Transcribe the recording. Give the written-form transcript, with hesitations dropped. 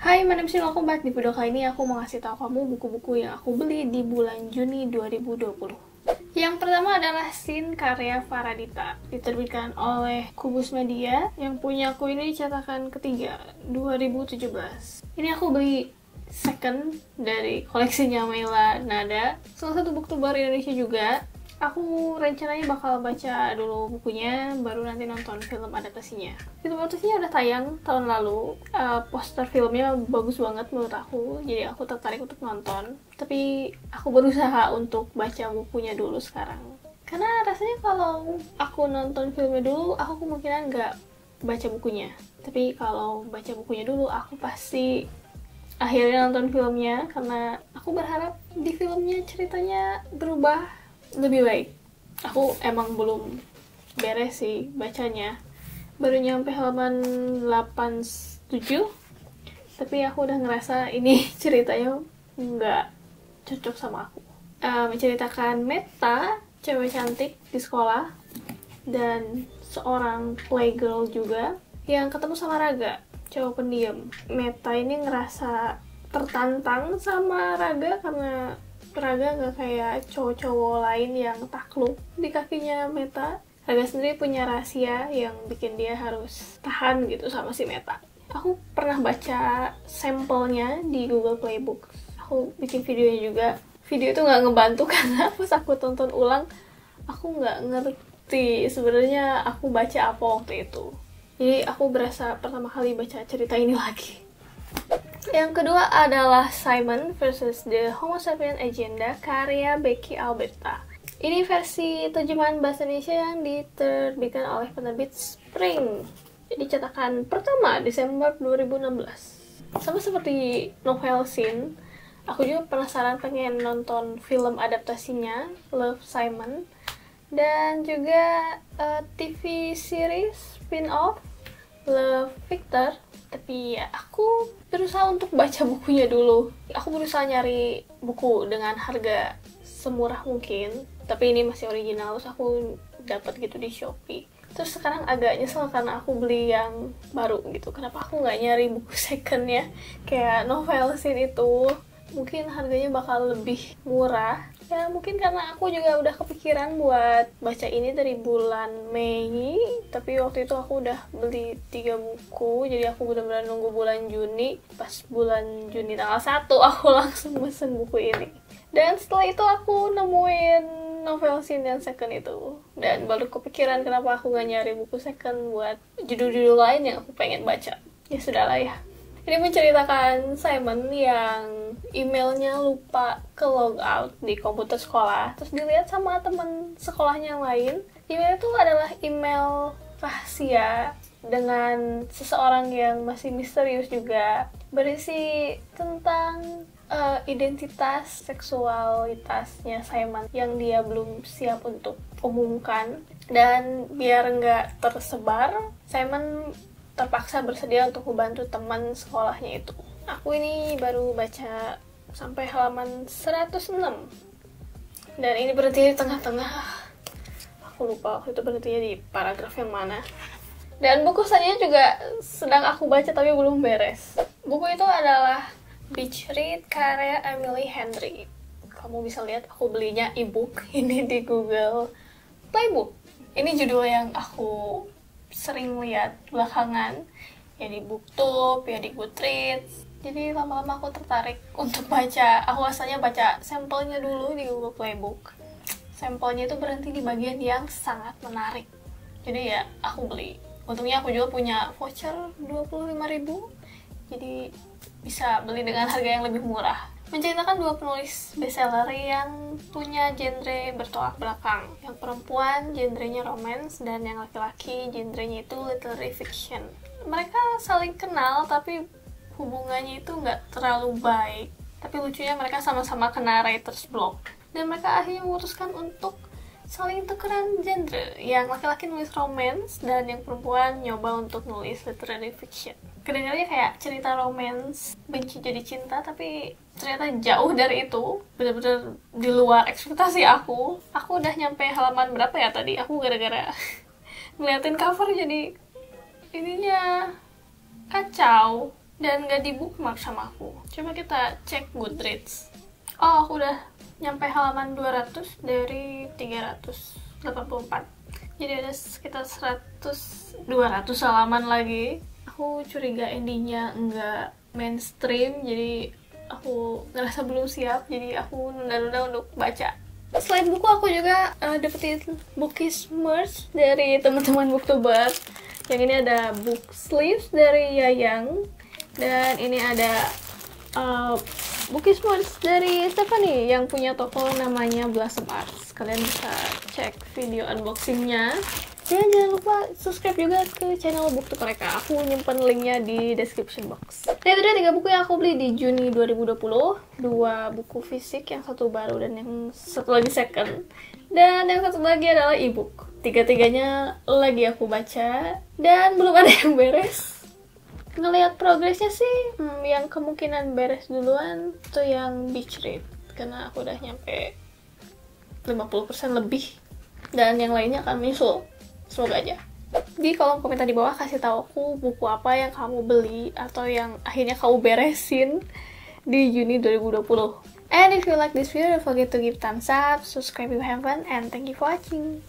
Hai, Manemsin, welcome back. Di video kali ini aku mau ngasih tahu kamu buku-buku yang aku beli di bulan Juni 2020. Yang pertama adalah Sin karya Faradita, diterbitkan oleh Kubus Media, yang punya aku ini cetakan ketiga, 2017. Ini aku beli second dari koleksinya Mela Nada, salah satu booktuber Indonesia juga. Aku rencananya bakal baca dulu bukunya, baru nanti nonton film adaptasinya. Film adaptasinya udah tayang tahun lalu. Poster filmnya bagus banget menurut aku, jadi aku tertarik untuk nonton. Tapi aku berusaha untuk baca bukunya dulu sekarang. Karena rasanya kalau aku nonton filmnya dulu, aku kemungkinan nggak baca bukunya. Tapi kalau baca bukunya dulu, aku pasti akhirnya nonton filmnya, karena aku berharap di filmnya ceritanya berubah lebih baik. Aku emang belum beres sih bacanya, baru nyampe halaman 87, tapi aku udah ngerasa ini ceritanya nggak cocok sama aku. Menceritakan Meta, cewek cantik di sekolah, dan seorang playgirl juga yang ketemu sama Raga, cowok pendiam. Meta ini ngerasa tertantang sama Raga karena Raga gak kayak cowok-cowok lain yang takluk di kakinya Meta. Raga sendiri punya rahasia yang bikin dia harus tahan gitu sama si Meta. Aku pernah baca sampelnya di Google Playbook. Aku bikin videonya juga. Video itu gak ngebantu karena pas aku tonton ulang, aku gak ngerti sebenarnya aku baca apa waktu itu. Jadi aku berasa pertama kali baca cerita ini lagi. Yang kedua adalah Simon vs. The Homo Sapien Agenda karya Becky Alberta. Ini versi terjemahan bahasa Indonesia yang diterbitkan oleh penerbit Spring. Jadi cetakan pertama Desember 2016. Sama seperti novel Sin, aku juga penasaran pengen nonton film adaptasinya Love, Simon, dan juga TV series spin-off Love, Victor. Tapi ya, aku berusaha untuk baca bukunya dulu. Aku berusaha nyari buku dengan harga semurah mungkin, tapi ini masih original, terus aku dapat gitu di Shopee. Terus sekarang agak nyesel karena aku beli yang baru gitu. Kenapa aku nggak nyari buku second ya? Kayak novel Sin itu, mungkin harganya bakal lebih murah. Ya mungkin karena aku juga udah kepikiran buat baca ini dari bulan Mei, tapi waktu itu aku udah beli 3 buku, jadi aku benar-benar nunggu bulan Juni. Pas bulan Juni tanggal 1 aku langsung pesen buku ini. Dan setelah itu aku nemuin novel Sin yang second itu, dan baru kepikiran kenapa aku gak nyari buku second buat judul-judul lain yang aku pengen baca. Ya sudahlah ya. Ini menceritakan Simon yang emailnya lupa ke logout di komputer sekolah, terus dilihat sama teman sekolahnya yang lain. Email itu adalah email rahasia dengan seseorang yang masih misterius juga, berisi tentang identitas seksualitasnya Simon yang dia belum siap untuk umumkan. Dan biar nggak tersebar, Simon terpaksa bersedia untuk membantu teman sekolahnya itu. Aku ini baru baca sampai halaman 106. Dan ini berhenti di tengah-tengah. Aku lupa waktu itu berhentinya di paragraf yang mana. Dan buku selanjutnya juga sedang aku baca tapi belum beres. Buku itu adalah Beach Read karya Emily Henry. Kamu bisa lihat aku belinya ebook ini di Google Playbook. Ini judul yang aku sering lihat belakangan, ya di BookTube, ya di Goodreads. Jadi lama-lama aku tertarik untuk baca. Aku asalnya baca sampelnya dulu di Google Playbook. Sampelnya itu berhenti di bagian yang sangat menarik, jadi ya aku beli. Untungnya aku juga punya voucher 25.000, jadi bisa beli dengan harga yang lebih murah. Menceritakan dua penulis bestseller yang punya genre bertolak belakang. Yang perempuan genrenya romance, dan yang laki-laki genrenya itu literary fiction. Mereka saling kenal tapi hubungannya itu nggak terlalu baik. Tapi lucunya mereka sama-sama kena writer's block. Dan mereka akhirnya memutuskan untuk saling tukeran genre. Yang laki-laki nulis romance dan yang perempuan nyoba untuk nulis literary fiction. Kedengarannya kayak cerita romance benci jadi cinta, tapi ternyata jauh dari itu. Bener-bener di luar ekspektasi aku. Aku udah nyampe halaman berapa ya tadi? Aku gara-gara ngeliatin cover jadi ininya kacau. dan gak di bookmark sama aku. Coba kita cek Goodreads. Oh, aku udah nyampe halaman 200 dari 384. Jadi ada sekitar 200 halaman lagi. Aku curiga endingnya nggak mainstream, jadi aku ngerasa belum siap, jadi aku nunda-nunda untuk baca. Selain buku, aku juga dapetin Bookish merch dari teman-teman booktuber. Yang ini ada book sleeves dari Yayang, dan ini ada Bookish merch dari Stephanie yang punya toko namanya Blossom Arts. Kalian bisa cek video unboxingnya. Dan jangan lupa subscribe juga ke channel Booktuber mereka. Aku nyimpen linknya di description box. Nah, itu dia 3 buku yang aku beli di Juni 2020. 2 buku fisik, yang satu baru dan yang satu lagi second. Dan yang satu lagi adalah ebook. 3-tiganya lagi aku baca dan belum ada yang beres. Ngelihat progresnya sih, yang kemungkinan beres duluan tuh yang beach read, karena aku udah nyampe 50% lebih, dan yang lainnya akan menyusul. Semoga aja. Di kolom komentar di bawah kasih tahu aku buku apa yang kamu beli atau yang akhirnya kamu beresin di Juni 2020. And if you like this video, don't forget to give thumbs up, subscribe if you haven't, and thank you for watching.